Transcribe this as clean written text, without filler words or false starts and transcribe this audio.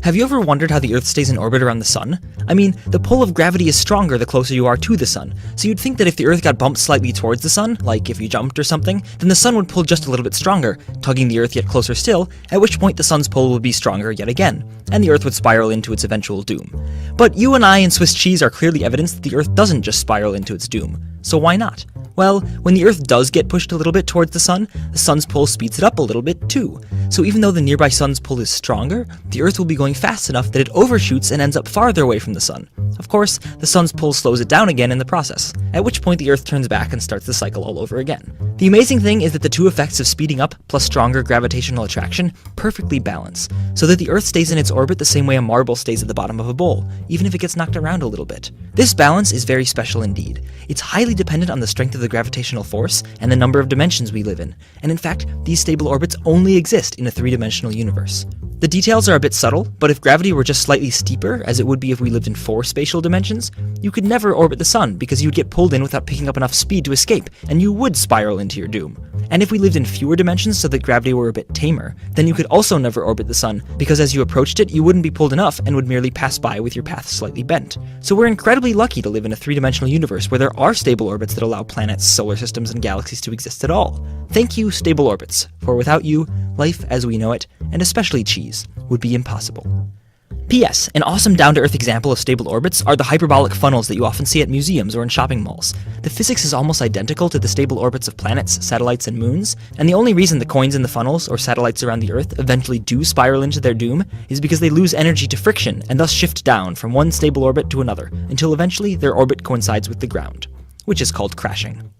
Have you ever wondered how the Earth stays in orbit around the Sun? I mean, the pull of gravity is stronger the closer you are to the Sun, so you'd think that if the Earth got bumped slightly towards the Sun, like if you jumped or something, then the Sun would pull just a little bit stronger, tugging the Earth yet closer still, at which point the Sun's pull would be stronger yet again, and the Earth would spiral into its eventual doom. But you and I and Swiss cheese are clearly evidence that the Earth doesn't just spiral into its doom. So why not? Well, when the Earth does get pushed a little bit towards the Sun's pull speeds it up a little bit too. So even though the nearby Sun's pull is stronger, the Earth will be going fast enough that it overshoots and ends up farther away from the Sun. Of course, the Sun's pull slows it down again in the process, at which point the Earth turns back and starts the cycle all over again. The amazing thing is that the two effects of speeding up plus stronger gravitational attraction perfectly balance, so that the Earth stays in its orbit the same way a marble stays at the bottom of a bowl, even if it gets knocked around a little bit. This balance is very special indeed. It's highly dependent on the strength of the gravitational force and the number of dimensions we live in, and in fact, these stable orbits only exist in a three-dimensional universe. The details are a bit subtle, but if gravity were just slightly steeper, as it would be if we lived in 4 spatial dimensions, you could never orbit the Sun because you'd get pulled in without picking up enough speed to escape, and you would spiral into your doom. And if we lived in fewer dimensions so that gravity were a bit tamer, then you could also never orbit the Sun, because as you approached it, you wouldn't be pulled enough and would merely pass by with your path slightly bent. So we're incredibly lucky to live in a three-dimensional universe where there are stable orbits that allow planets, solar systems, and galaxies to exist at all. Thank you, stable orbits, for without you, life as we know it, and especially cheese, would be impossible. P.S. An awesome down-to-earth example of stable orbits are the hyperbolic funnels that you often see at museums or in shopping malls. The physics is almost identical to the stable orbits of planets, satellites, and moons, and the only reason the coins in the funnels, or satellites around the Earth, eventually do spiral into their doom is because they lose energy to friction and thus shift down from one stable orbit to another, until eventually their orbit coincides with the ground, which is called crashing.